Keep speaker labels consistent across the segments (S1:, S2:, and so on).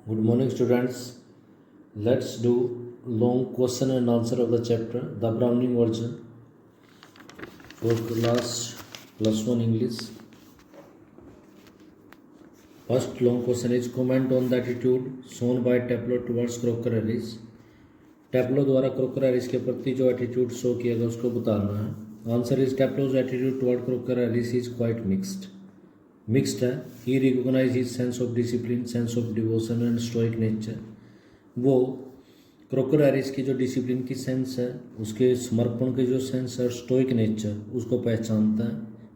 S1: Good morning, students. Let's do long question and answer of the chapter, the Browning version for class +1 English. First long question is comment on the attitude shown by Taplow towards Crocker Harris. Taplow द्वारा Crocker Harris के प्रति जो attitude show किया गया उसको बताना है. Answer is Taplow's attitude toward Crocker Harris is quite mixed. Mixed है. He recognize his sense of discipline, sense of devotion and stoic nature. वो क्रोकर हैरिस की जो डिसिप्लिन की सेंस है, उसके समर्पण की जो सेंस है और स्टोइक नेचर उसको पहचानता है.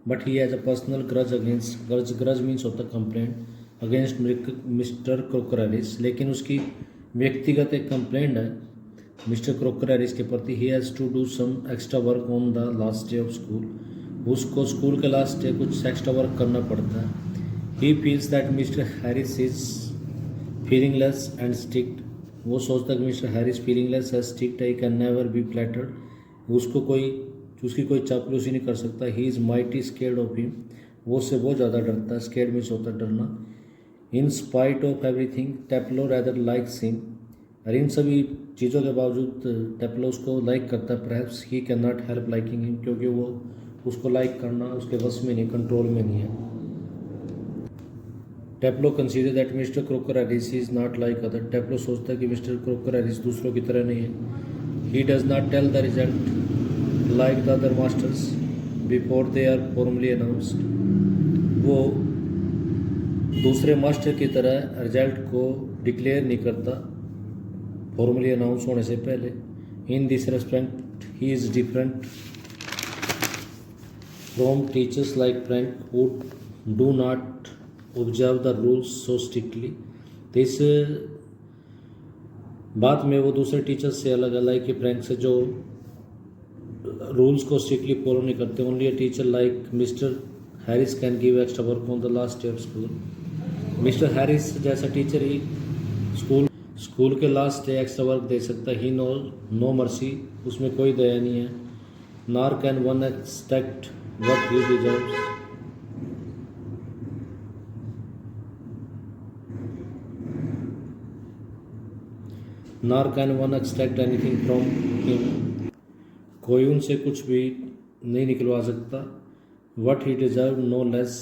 S1: But he has a personal grudge against, grudge means होता है complaint against Mister Crocker Harris. लेकिन उसकी व्यक्तिगत एक कंप्लेंट है मिस्टर क्रोकर हैरिस के प्रति. He has to do some extra work on the last day of school. उसको स्कूल के लास्ट डे कुछ एक्स्ट्रा वर्क करना पड़ता है. He feels that mister Harris is feelingless and strict. वो सोचता है कि मिस्टर हैरिस फीलिंगलेस है, स्ट्रिक्ट है. He can never be flattered. उसकी कोई चापलूसी नहीं कर सकता. He is mighty scared of him. वो उससे बहुत ज़्यादा डरता है. स्केर्ड मीन्स होता है डरना. In spite of everything Taplow rather likes him. और इन सभी चीज़ों के बावजूद टेप्लो उसको लाइक करता है. Perhaps he can not help liking him, क्योंकि वो उसको लाइक करना उसके बस में नहीं, कंट्रोल में नहीं है. Taplow consider that mister Crocker Harris is not like other. Taplow सोचता है कि मिस्टर क्रोकर हैरिस दूसरों की तरह नहीं है. He does not tell the result like the other masters before they are formally announced. वो दूसरे मास्टर की तरह रिजल्ट को डिक्लेयर नहीं करता फॉर्मली अनाउंस होने से पहले. In this respect he is different from teachers like Frank who do not observe the rules so strictly. तो इस बात में वो दूसरे टीचर्स से अलग है, कि फ्रैंक से जो रूल्स को स्ट्रिक्टली फॉलो नहीं करते. Only a teacher like mister Harris can give extra work on the last day of school. Mister Harris जैसा टीचर ही स्कूल के लास्ट डे एक्स्ट्रा वर्क दे सकता है. ही नो मर्सी. उसमें कोई दया नहीं है. Nor can one expect what he deserves. Nor can one extract anything from him. कोई उनसे कुछ भी नहीं निकलवा सकता. What he deserves no less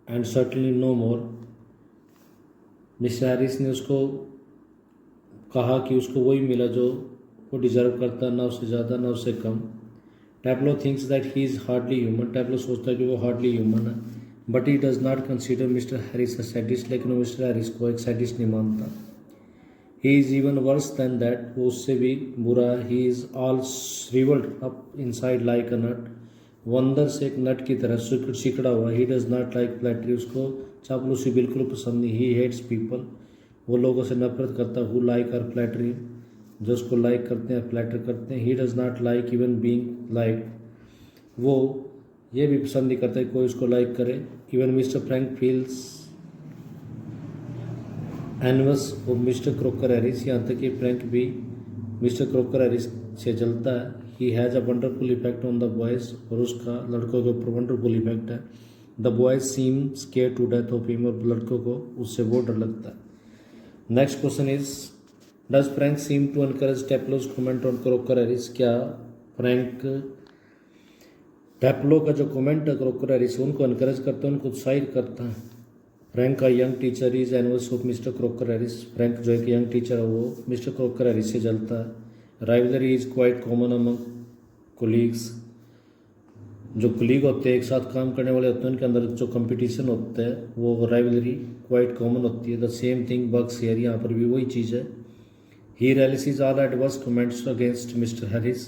S1: and certainly no more. Mister Harris ने उसको कहा कि उसको वही मिला जो वो डिजर्व करता, ना उससे ज़्यादा ना उससे कम. Taplow thinks that he is hardly human. Taplow सोचता है कि वो hardly human है. But he does not consider Mr. Harris a sadist. लेकिन वो Mr. Harris को एक sadist नहीं मानता. He is even worse than that. वो उससे भी बुरा है. He is all shriveled up inside like a nut. वो अंदर से एक नट की तरह सिकड़ा हुआ. He does not like flattery. उसको चापलूसी बिल्कुल पसंद नहीं. He hates people. वो लोगों से नफरत करता who like or flattery, जो उसको लाइक करते हैं, फ्लैटर करते हैं. He does not like even being like. वो ये भी पसंद नहीं करता कोई उसको लाइक करे. Even mister Frank feels envious of mister Crocker Harris. यहाँ तक कि फ्रैंक भी मिस्टर क्रोकर हैरिस से जलता है. He has a wonderful effect on the boys. और उसका लड़कों के ऊपर वंडरफुल इफेक्ट है. The boys seem scared to death of him. और लड़कों को उससे बहुत डर लगता है. Next question is Does Frank seem to encourage Taplow's comment on Crocker Harris? क्या फ्रैंक टैप्लो का जो कमेंट है क्रोकर हैरिस उनको एनकरेज करता है, उनको उत्साहित करता है. फ्रैंक का young teacher is envious of mister Crocker Harris. Frank जो एक यंग टीचर है वो मिस्टर क्रोकर हैरिस से जलता है. Rivalry is quite common among colleagues. जो कोलीग होते हैं, एक साथ काम करने वाले होते हैं, उनके अंदर जो कंपटीशन होता है वो राइवलरी क्वाइट कॉमन होती है. The same thing works here. यहाँ पर भी वही चीज़ है. ही relishes all adverse comments against mister Harris.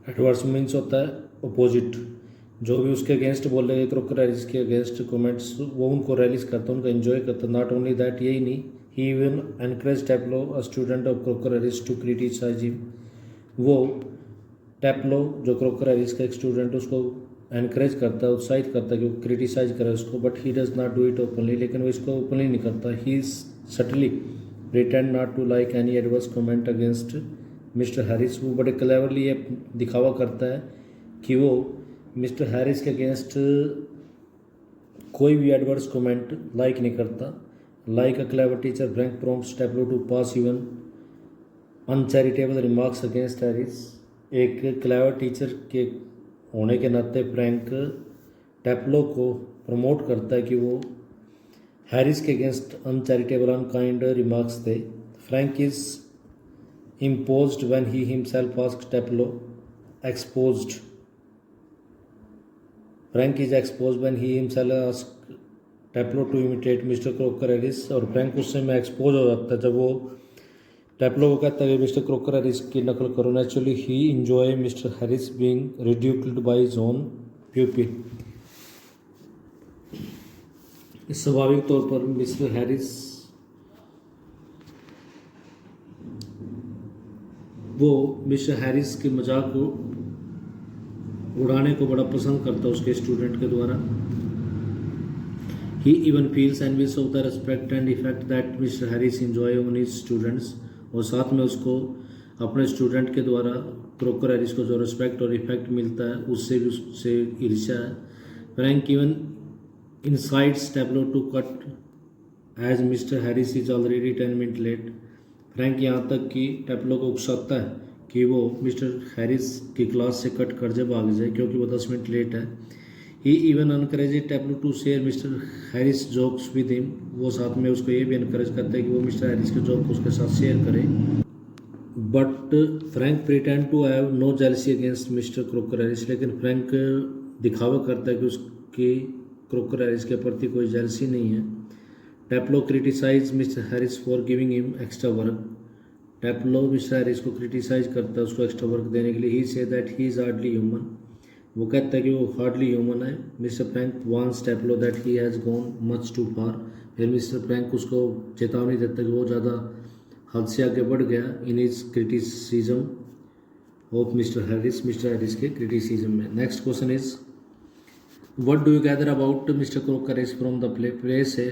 S1: Adverse means होता है अपोजिट. जो भी उसके अगेंस्ट बोल रहे हैं क्रोकर हैरिस के अगेंस्ट कमेंट्स, वो उनको रेलिस करता है, उनको एंजॉय करता है. नॉट ओनली दैट, यही नहीं, he even encourage Taplow a student of Crocker Harris to criticize him. वो टेप्लो जो क्रोकर हैरिस का एक स्टूडेंट उसको एनकरेज करता है, उत्साहित करता है कि वो क्रिटिसाइज करे उसको. But he does not do it openly. लेकिन वो इसको ओपनली नहीं करता. He subtly pretend not to like any adverse comment against mister Harris. वो बड़े क्लेवरली ये दिखावा करता है कि वो मिस्टर हैरिस के अगेंस्ट कोई भी एडवर्स कमेंट लाइक नहीं करता. Like a clever teacher, Frank prompts Tableau to pass even uncharitable remarks against Harris. एक क्लेवर टीचर के होने के नाते फ्रैंक टैप्लो को प्रमोट करता है कि वो हैरिस के अगेंस्ट अनचैरिटेबल अनकाइंड रिमार्क्स थे. Frank is imposed when he himself asked Tableau. Exposed. Frank is exposed when he himself asked Tableau to imitate Mr. Crocker Harris. और फ्रैंक उस समय एक्सपोज हो जाता है जब वो टैप्लो को कहता है मिस्टर क्रोकर हैरिस की नकल करो. Naturally he enjoy mister Harris being reduced by his own pupil. स्वाभाविक तौर पर मिस्टर हैरिस वो मिस्टर हैरिस के मजाक को उड़ाने को बड़ा पसंद करता है उसके स्टूडेंट के द्वारा. He even feels envious of the respect and effect that mister Harris enjoy on his students. और साथ में उसको अपने स्टूडेंट के द्वारा क्रोकर हैरिस को जो रिस्पेक्ट और इफेक्ट मिलता है उससे भी उससे ईर्ष्या है. Frank even incites Taplow to cut as Mister Harris is already 10 minute late. Frank यहाँ तक कि टैब्लो को उकसाता है कि वो मिस्टर हैरिस की क्लास से कट कर भाग जाए क्योंकि वो 10 मिनट लेट है. He even encourage Taplow to share Mister Harris jokes with him. वो साथ में उसको ये भी इनकरेज करता है कि वो मिस्टर हैरिस के जोक उसके साथ शेयर करे. But Frank pretend to have no jealousy against Mister Crocker Harris. लेकिन फ्रैंक दिखावा करता है कि उसकी क्रोकर हैरिस के प्रति कोई जेलसी नहीं है. Taplow criticise Mister Harris for giving him extra work. Taplow Mister Harris को क्रिटिसाइज करता है उसको एक्स्ट्रा वर्क देने के लिए. He says that he is hardly human. वो कहता है कि वो हार्डली ह्यूमन है. Mister Frank wants Taplow that he has gone much too far. फिर मिस्टर फ्रैंक उसको चेतावनी देता है कि वो ज़्यादा हद से आगे बढ़ गया in his criticism of Mister Harris के क्रिटिसिज्म में. Next question is what do you gather about Mister Crocker Harris from the play से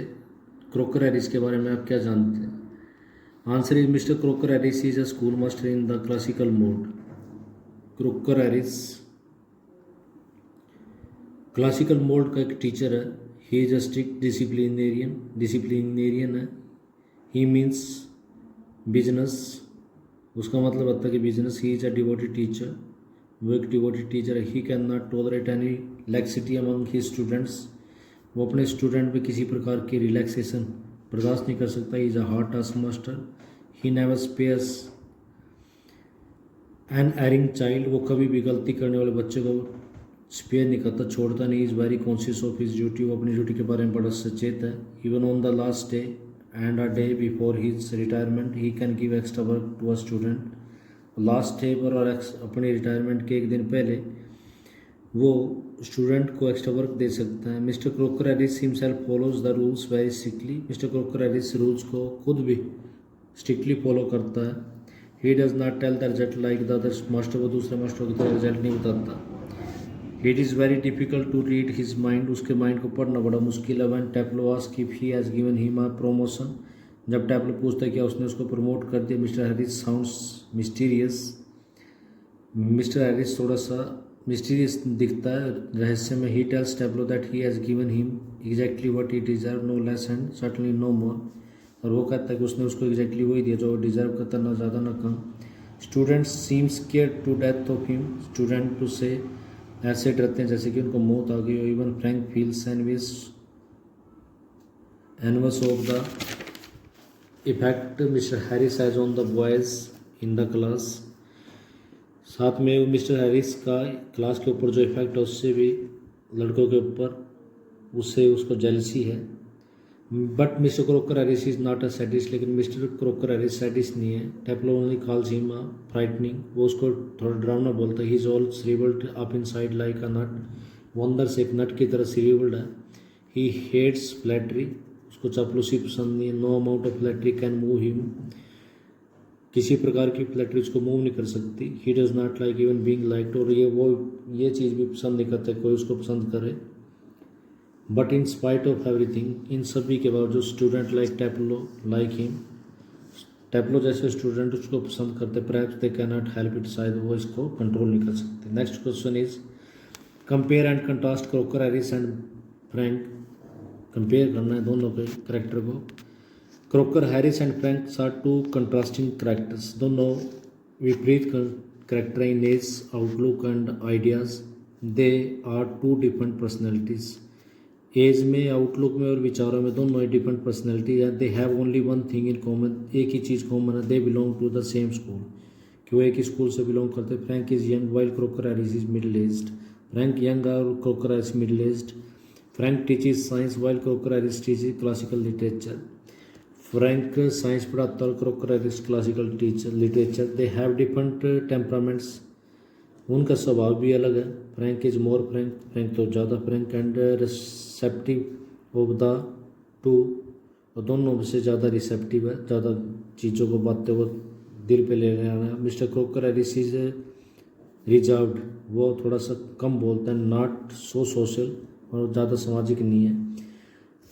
S1: क्रोकर हैरिस के बारे में आप क्या जानते हैं. Answer is Mister Crocker Harris is a school master in the classical mode. Crocker Harris classical mode का एक टीचर है. He is a strict disciplinarian है. He means business. उसका मतलब होता है कि business. He is a devoted teacher. वो एक डिवोटेड टीचर है. He can not tolerate any laxity among his students. वो अपने स्टूडेंट में किसी प्रकार की रिलैक्सेशन बर्दाश्त नहीं कर सकता. Is a hard task master. He never spares an erring child. वो कभी भी गलती करने वाले बच्चे को स्पेयर नहीं करता, छोड़ता नहीं. Is very conscious of his duty. वो अपनी ड्यूटी के बारे में बड़ा सचेत है. Even on the last day and a day before his retirement he can give extra work to a student. Last day पर और अपने रिटायरमेंट के एक दिन पहले वो स्टूडेंट को एक्स्ट्रा वर्क दे सकता है. Mister Crocker Harris himself follows the rules very strictly. Mister Crocker Harris rules को खुद भी स्ट्रिक्टली फॉलो करता है. He does not tell the result like the other master. वो दूसरे मास्टरों की तरह रिजल्ट नहीं बताता. It is very difficult to read his mind. उसके माइंड को पढ़ना बड़ा मुश्किल है. When Taplow asks if he has given him a promotion. जब टैप्लो पूछता है क्या उसने उसको प्रमोट कर दिया. Mister Harris sounds mysterious. Mister Harris थोड़ा सा मिस्टीरियस दिखता है, रहस्य में. He tells Taplow that he has given him exactly what he deserve, no less and certainly no more. और वो कहता है कि उसने उसको एग्जैक्टली वही दिया जो वो डिजर्व करता, ना ज़्यादा ना कम. Students seem scared to death of him. Student उससे ऐसे डरते हैं जैसे कि उनको मौत आ गई हो. Even Frank feels envious of the effect Mister Harris has on the boys in the class. साथ में मिस्टर हैरिस का क्लास के ऊपर जो इफेक्ट है उससे भी लड़कों के ऊपर उससे उसको जेलसी है. But Mister Crocker Harris is not a sadist. लेकिन मिस्टर क्रोकर हैरिस सैडिस्ट नहीं है. Taplow only calls him a frightening. वो उसको थोड़ा डरावना बोलता है. He is all shrivelled up inside like a nut. वो अंदर से एक नट की तरह श्रिवल्ड है. He hates flattery. उसको चापलूसी पसंद नहीं है. No amount of flattery can move him. किसी प्रकार की फ्लैटरी उसको मूव नहीं कर सकती. ही does not like even being liked. और ये चीज़ भी पसंद नहीं करता कोई उसको पसंद करे. But in spite of everything, इन सभी के बावजूद student like Taplow like him. Taplow जैसे स्टूडेंट उसको पसंद करते. Perhaps they can not help it. शायद वो इसको कंट्रोल नहीं कर सकते. Next question is compare and contrast Crocker Harris and Frank. Compare करना है दोनों के करेक्टर को. Crocker, Harris and Frank are two contrasting characters. दोनों विपरीत character in age, outlook and ideas. They are two different personalities. Age में, outlook में और विचारों में दोनों ही डिफरेंट पर्सनैलिटी है. They have only one thing in common. एक ही चीज़ कॉमन है. They belong to the same school. कि वो एक ही स्कूल से बिलोंग करते. Frank is young while Crocker Harris is middle aged. Frank young और Crocker Harris middle aged. Frank teaches science while Crocker Harris teaches classical literature. Frank science पढ़ाता और Crocker Harris classical teacher literature. They have different temperaments. उनका स्वभाव भी अलग है. Frank is more Frank. Frank तो ज़्यादा Frank and receptive of the two. और दोनों से ज़्यादा रिसेप्टिव है. ज़्यादा चीज़ों को बातें को दिल पे ले लेना. Mister Crocker Harris is reserved. वो थोड़ा सा कम बोलता है. Not so social. और ज़्यादा सामाजिक नहीं है.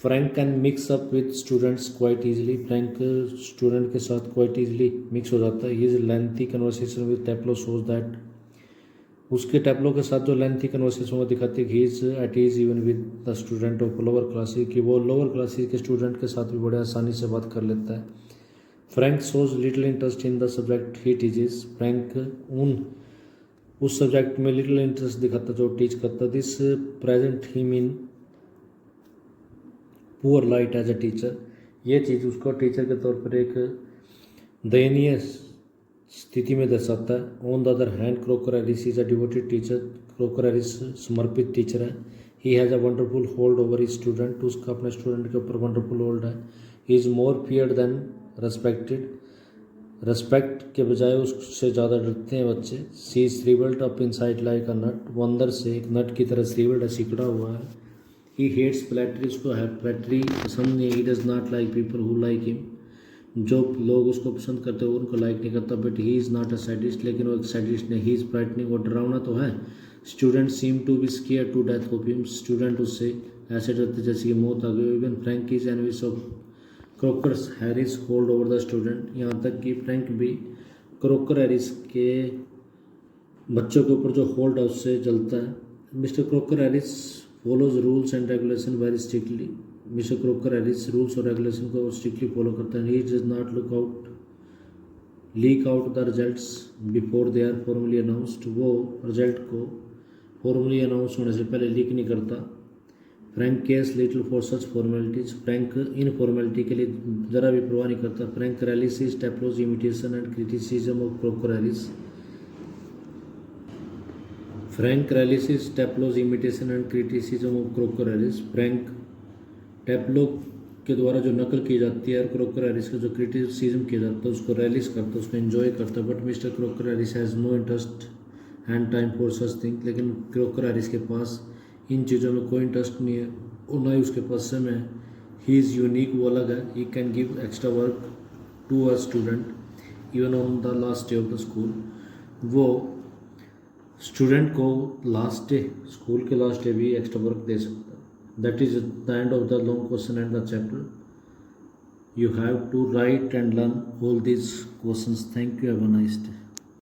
S1: Frank can mix up with students quite easily. Frank student के साथ क्वाइट ईजिली मिक्स हो जाता है. His lengthy conversation with Taplow shows that. उसके टेप्लो के साथ जो लेंथी कन्वर्सेशन वो दिखाती है. He is at ease even with the student of lower classes. कि वो लोअर क्लासेस के स्टूडेंट के साथ भी बड़े आसानी से बात कर लेता है. Frank shows little interest in the subject he teaches. Frank उस सब्जेक्ट में लिटिल इंटरेस्ट दिखाता जो टीच करता. This present him in poor light as a teacher. ये चीज़ उसको टीचर के तौर पर एक दयनीय स्थिति में दर्शाता है. On the other hand Crocker Harris is a devoted teacher. Crocker Harris समर्पित टीचर है. He has a wonderful hold over his student. उसका अपने स्टूडेंट के ऊपर वंडरफुल होल्ड है. He is more feared than respected. Respect के बजाय उससे ज़्यादा डरते हैं बच्चे. She is shrivelled up inside like a nut. वो अंदर से एक नट की तरह श्रीवल्ड है, सिकड़ा हुआ है. He hates flattery. उसको है फ्लैटरी पसंद नहीं. He does not like people who like him. जो लोग उसको पसंद करते हैं वो उनको लाइक नहीं करता. But he is not a sadist. लेकिन वो एक सैडिस्ट नहीं. He is frightening. वो डरावना तो है. Student seem to be scare to death of him. Student उससे ऐसे डरते जैसे कि मौत आ गई. Even Frank is envious of Crocker Harris hold over the student. यहाँ तक कि फ्रैंक भी क्रोकर हैरिस के बच्चों के ऊपर जो होल्ड है उससे जलता है. Mister Crocker Harris follows rules and regulation very strictly. Mister Crocker Harris rules और रेगुलेशन को स्ट्रिक्टली फॉलो करता है. He does not leak out the results before they are formally announced. वो रिजल्ट को फॉर्मली अनाउंस होने से पहले leak नहीं करता. Frank cares little for such formalities. Frank इन फॉर्मेलिटी के लिए ज़रा भी परवाह नहीं करता. Frank relishes Taplow's imitation and criticism of Crocker Harris. Frank relishes Taplow's imitation and criticism of Crocker Harris. Frank Taplow के द्वारा जो नकल की जाती है और क्रोकर हैरिस का जो क्रिटिसिज्म किया जाता है उसको रेलिस करता है, उसको एंजॉय करता है. But Mister Crocker Harris has no interest and time for such thing. लेकिन क्रोकर हैरिस के पास इन चीज़ों में कोई इंटरेस्ट नहीं है और ना ही उसके पास समय है. He is unique. वो अलग है. He can give extra work to a student even on the last day of the school. वो स्टूडेंट को लास्ट डे, स्कूल के लास्ट डे भी एक्स्ट्रा वर्क दे सकता है. That is the end of the long question and the chapter. You have to write and learn all these questions. Thank you. Have a nice day.